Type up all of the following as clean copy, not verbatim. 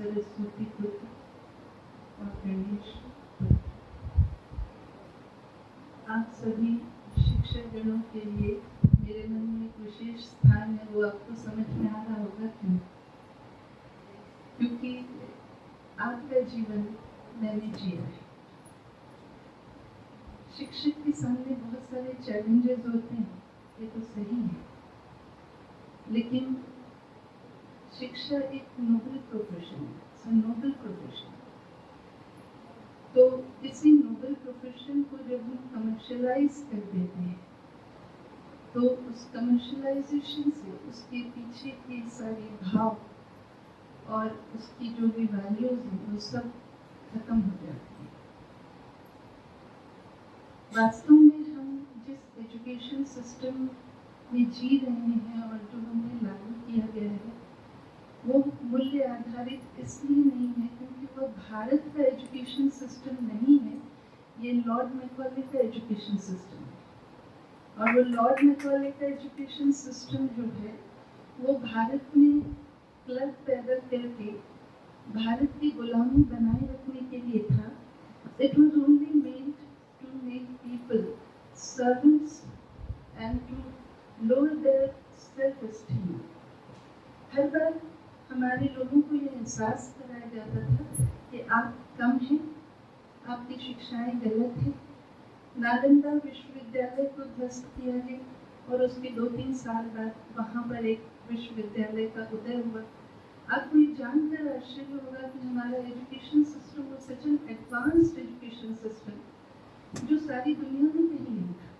सरस्वती पुत्र और गणेश पुत्र। आप सभी शिक्षकगणों के लिए मेरे मन में एक विशेष स्थान है, वो आपको समझ में आ रहा होगा क्यों? क्योंकि आपका जीवन मैंने जिया है। शिक्षक के सामने बहुत सारे चैलेंजेस होते हैं, ये तो सही है, लेकिन शिक्षा एक नोबल प्रोफेशन है, नोबल प्रोफेशन। तो इसी नोबल प्रोफेशन को जब हम कमर्शियलाइज कर देते हैं तो उस कमर्शियलाइजेशन से उसके पीछे के सारे भाव और उसकी जो भी वैल्यूज हैं वो सब खत्म हो जाती है। वास्तव में हम जिस एजुकेशन सिस्टम में जी रहे हैं और जो हमें लागू किया गया है वो मूल्य आधारित इसलिए नहीं है क्योंकि वह भारत का एजुकेशन सिस्टम नहीं है, ये लॉर्ड मैकॉले का एजुकेशन सिस्टम है। और वो लॉर्ड मैकॉले का एजुकेशन सिस्टम जो है वो भारत में क्लर्क पैदा करके भारत की गुलामी बनाए रखने के लिए था। It was only made to make people servants and to lower their self esteem. हर बार हमारे लोगों को यह एहसास कराया जाता था कि आप कम हैं, आपकी शिक्षाएं गलत हैं। नालंदा विश्वविद्यालय को ध्वस्त किया गया और उसके 2-3 साल बाद वहाँ पर एक विश्वविद्यालय का उदय हुआ। आपको ये जानकर आश्चर्य होगा कि हमारा एजुकेशन सिस्टम वो such an advanced education system जो सारी दुनिया में कहीं नहीं था।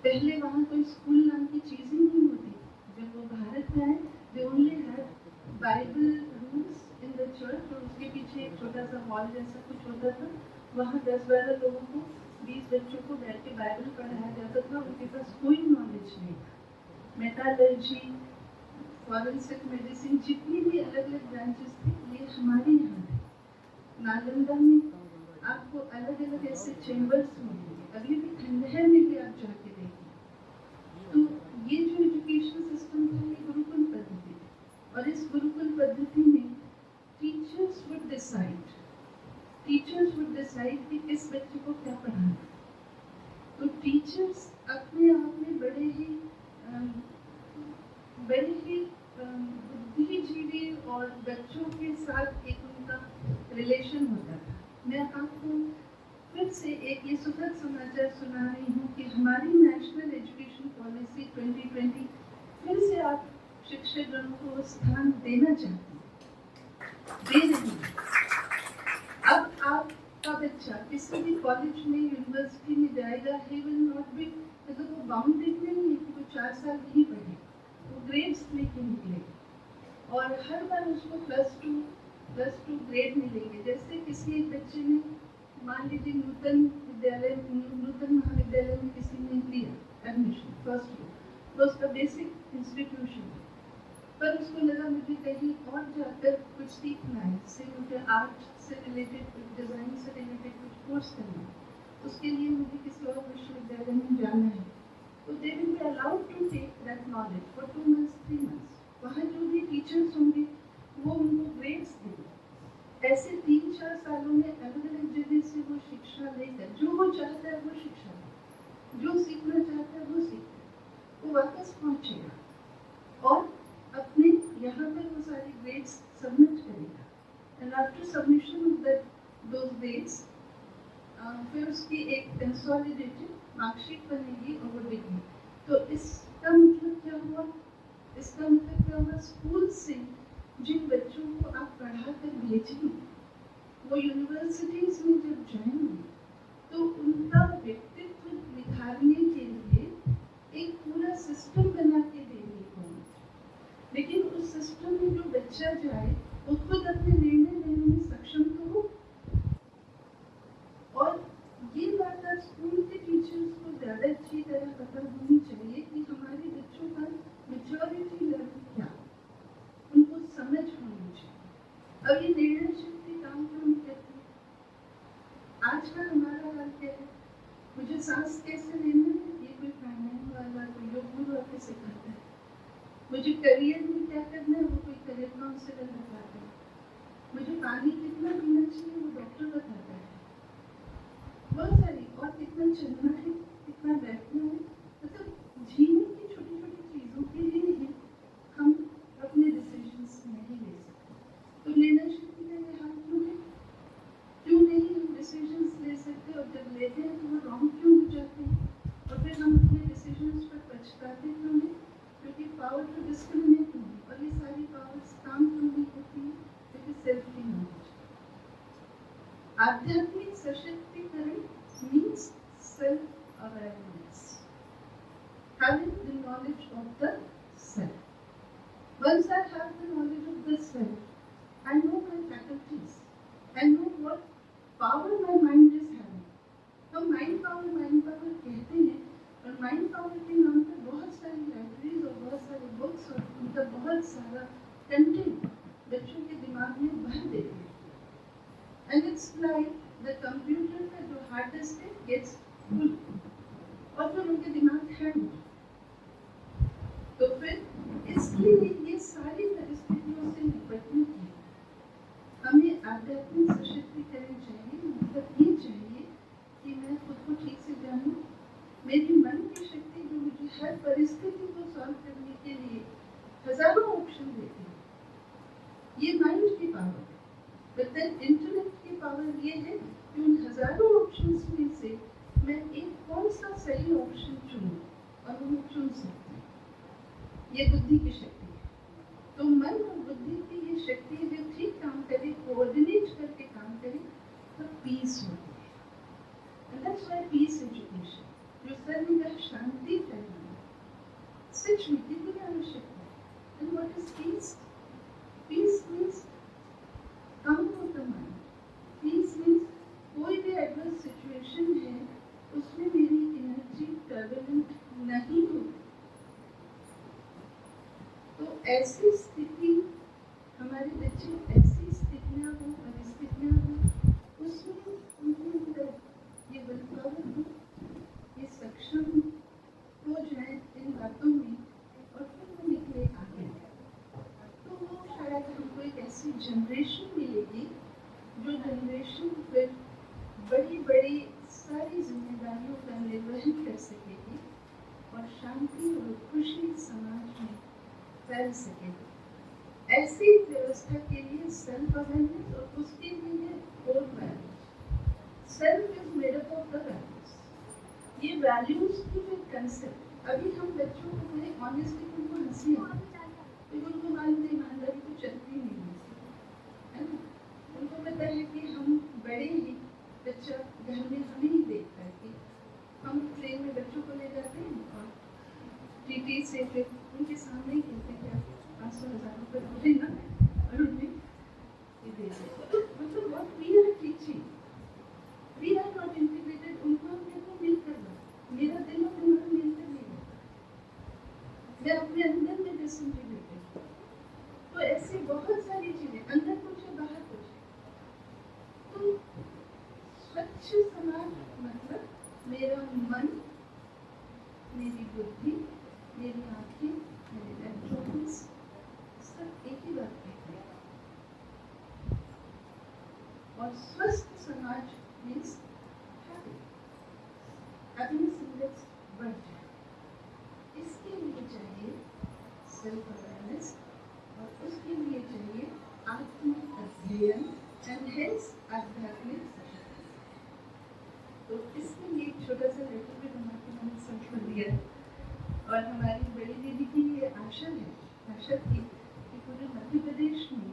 पहले वहाँ कोई स्कूल नाम की चीज़ ही नहीं होती। जब वो भारत में आए they only had Bible rooms in the church और उसके पीछे एक छोटा सा हॉल जैसा कुछ होता था। वहाँ 10-12 लोगों को, 20 बच्चों को बैठ के बाइबल पढ़ाया जाता था। उनके पास कोई नॉलेज नहीं था। मेटालर्जी, फॉरेंसिक मेडिसिन, जितनी भी अलग अलग ब्रांचेस थी ये हमारे यहाँ थे। नालंदा में आपको अलग अलग ऐसे चैम्बर्स मिलेंगे, अभी भी खंडहर में भी आप जाके देखिए। तो ये जो एजुकेशन सिस्टम था ये गुरुकुल पद्धति थी और इस गुरुकुल पद्धति में टीचर्स वुड डिसाइड कि किस बच्चे को क्या पढ़ाना। तो टीचर्स अपने आप में बड़े ही बुद्धिजीवी और बच्चों के साथ एक उनका रिलेशन होता था। मैं आपको फिर से एक ये सुखद समाचार सुना रही हूँ कि हमारी नेशनल एजुकेशन पॉलिसी 2020 फिर से आप शिक्षकगणों को स्थान देना चाहती हैं, दे रही है। अब आपका बच्चा किसी भी कॉलेज में, यूनिवर्सिटी में जाएगा, ही विल नॉट बी, मतलब वो बाउंडेड नहीं है कि वो 4 साल नहीं पढ़े, वो ग्रेड्स लेके निकलेगा और हर बार उसको प्लस टू ग्रेड मिलेंगे। जैसे किसी एक बच्चे ने, मान लीजिए नूतन महाविद्यालय में किसी ने लिया एडमिशन फर्स्ट ईयर, तो उसका बेसिक इंस्टीट्यूशन है, पर उसको लगा मुझे कहीं और जाकर कुछ सीखना है, जैसे मुझे आर्ट से रिलेटेड, कुछ डिज़ाइन से रिलेटेड कुछ कोर्स करना है, उसके लिए मुझे किसी और विश्वविद्यालय में जाना है, तो they will be allowed to take that knowledge for 2 months 3 months। वहाँ जो भी टीचर्स होंगे वो उनको ग्रेड्स देंगे। ऐसे 3-4 सालों में अलग अलग जगह से वो शिक्षा लेकर जो वो चाहता है वो शिक्षा ले, जो सीखना चाहता है वो सीखे, वो वापस पहुँचेगा और अपने यहाँ पर वो सारे ग्रेड्स सबमिट करेगा। And after submission of those grades फिर उसकी एक कंसोलिडेटेड मार्कशीट बनेगी और वो डिग्री। तो इसका मतलब क्या हुआ? स्कूल से जिन बच्चों को आप पढ़ा कर भेजेंगे वो यूनिवर्सिटीज में जब जाएंगे तो उनका व्यक्तित्व निखारने के लिए एक पूरा सिस्टम बना के देंगे कौन। लेकिन उस सिस्टम में जो बच्चा जाए वो खुद अपने निर्णय लेने में सक्षम तो हो। और ये बात आज स्कूल के टीचर्स को ज़्यादा अच्छी तरह पता होनी चाहिए कि हमारे बच्चों का मेच्योरिटी लेवल क्या, उनको समझ होनी चाहिए। अब ये निर्णय शक्ति काम क्यों नहीं करती? आज का हमारा हाल क्या है? मुझे सांस कैसे लेना है ये कोई प्राणायाम वाला, कोई योग गुरु आके सिखाता है। मुझे करियर में क्या करना है वो कोई करियर काउंसलर बताता है। चलना है, कितना बैठना है, मतलब जीवन की छोटी छोटी चीज़ों के लिए ही हम अपने डिसीजंस नहीं ले सकते। तो लीडरशिप में ये हाल क्यों है? क्यों नहीं हम डिसीजंस ले सकते, और जब लेते हैं तो वो रॉन्ग क्यों हो जाते हैं, और फिर हम अपने डिसीजंस पर पछताते क्यों हैं? क्योंकि पावर टू डिस्क्रिमिनेट नहीं, और ये सारी पावर्स काम क्यों नहीं होती है? क्योंकि सेल्फ की नॉलेज। आध्यात्मिक सशक्तिकरण means self-awareness, having the knowledge of the self. Once I have the knowledge of the self, I know my faculties. I know what power my mind is having. हम माइंड पावर कहते हैं, और mind power के नाम पर बहुत सारी libraries और बहुत सारे बुक्स और उनका बहुत सारा कंटेंट बच्चों के दिमाग में भर देते हैं। And it's like the computer का जो हार्ड डिस्क है gets full, और फिर उनके दिमाग हैंग। तो फिर इसलिए ये सारी परिस्थितियों से निपटने के लिए हमें आध्यात्मिक सशक्तिकरण चाहिए। मतलब ये चाहिए कि मैं खुद को ठीक से जानूं, मेरी मन की शक्ति जो मुझे हर परिस्थिति को सॉल्व करने के लिए हजारों ऑप्शन देती है, ये माइंड की पावर है। बट देन इंटेलेक्ट की पावर ये है कि उन हजारों ऑप्शंस में से मैं एक कौन सा सही ऑप्शन चुनूं, और वो मैं चुन सकती हूँ। ये बुद्धि की शक्ति है। तो मन और बुद्धि की ये शक्ति जो ठीक काम करे, कोऑर्डिनेट करके काम करे, तो पीस होती है। And that's why peace education, जो सर ने कहा शांति फैलाना, सच में कितनी आवश्यक है। And what is peace? Peace means calm of the mind. Peace means कोई भी एडवर्स सिचुएशन है उसमें मेरी एनर्जी टर्बुलेंट नहीं होती। तो ऐसी स्थिति हमारे बच्चे ऐसी स्थितियाँ हो, परिस्थितियाँ हो, उसमें उनके अंदर ये विल पावर हो, ये सक्षम हो जाए इन बातों में, और फिर वो निकले आगे। तो वो शायद हमको एक ऐसी जनरेशन मिलेगी जो जनरेशन फिर बड़ी बड़ी सारी जिम्मेदारियों का निर्वहन कर सकेगी, और शांति और खुशी समाज में फैल सकेगी। ऐसी व्यवस्था के लिए सेल्फ अवेयरनेस, और उसके लिए core values. Self is made up of the values. ये वैल्यूज की जो कंसेप्ट, अभी हम बच्चों को कहें ऑनेस्टली, उनको हंसी आती है, उनको मालूम नहीं ईमानदारी तो चलती नहीं है ना। उनको पता है कि हम बड़े ही, बच्चा घर में हमें ही देखता है कि हम ट्रेन में बच्चों को ले जाते हैं और टीटी से फिर उनके सामने ही कहते हैं कि 500,000 रुपये मुझे ना, और उन्हें ये दे देते। मतलब what we are teaching, we are not integrated. उनको हम कहते हैं मिलकर लो, मेरा दिल और दिमाग मिलकर नहीं होता, मैं अपने अंदर में डिसइंटीग्रेटेड। तो ऐसी बहुत सारी चीजें, अंदर कुछ है बाहर कुछ है। तो स्वच्छ समाज मतलब मेरा मन, मेरी बुद्धि, मेरी आंखें, मेरे इलेक्ट्रॉनिक्स सब एक ही बात कहते हैं। और स्वस्थ समाज मीन्स हैप्पीनेस इंडेक्स बढ़ जाए। इसके लिए चाहिए सेल्फ अवेयरनेस, और उसके लिए चाहिए आत्म अध्ययन, एंड हेंस आध्यात्मिक सशक्ति। तो इसके लिए एक छोटा सा लेटर भी बना के मैंने संकल्प दिया है, और हमारी बड़ी दीदी की ये आशा थी कि पूरे मध्य प्रदेश में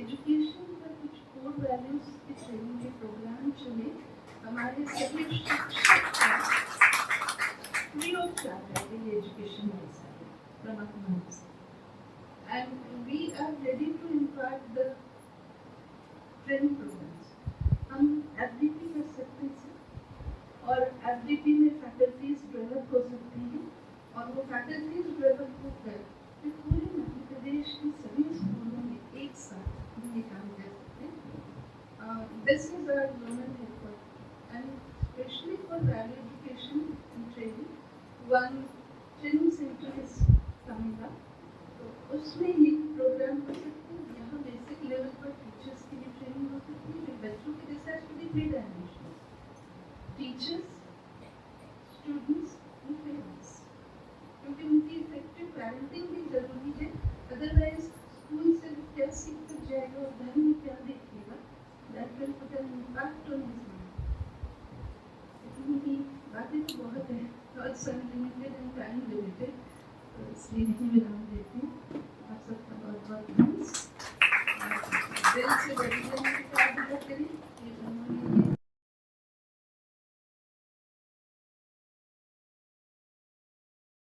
एजुकेशन का कुछ कोर वैल्यूज की ट्रेनिंग के प्रोग्राम चले। हमारे सभी शिक्षक फ्री ऑफ चार्ज है एजुकेशन से, and we are ready to impart the training programs. हम FDP कर सकते हैं, और FDP में फैकल्टीज डेवलप हो सकती हैं, और वो फैकल्टीज डेवलप होकर फिर पूरे मध्य प्रदेश के सभी स्कूलों में एक साथ ये काम कर सकते हैं। This is our government headquarter, and specially for value education and training one training centre is coming up. तो उसमें ये प्रोग्राम हो सकते हैं। यहाँ बेसिक लेवल पर टीचर्स की भी ट्रेनिंग हो सकती है, फिर बच्चों के रिसर्च की भी free dimension. Teachers, students and parents, क्योंकि उनकी इफेक्टिव पेरेंटिंग भी जरूरी है। अदरवाइज स्कूल से क्या सीख कर जाएगा और घर में क्या देखेगा, that will put an impact on his mind. बातें तो बहुत है, thoughts unlimited and time limited, तो इसलिए नहीं विराम देती हूँ। आप सबका बहुत बहुत थैंक्स।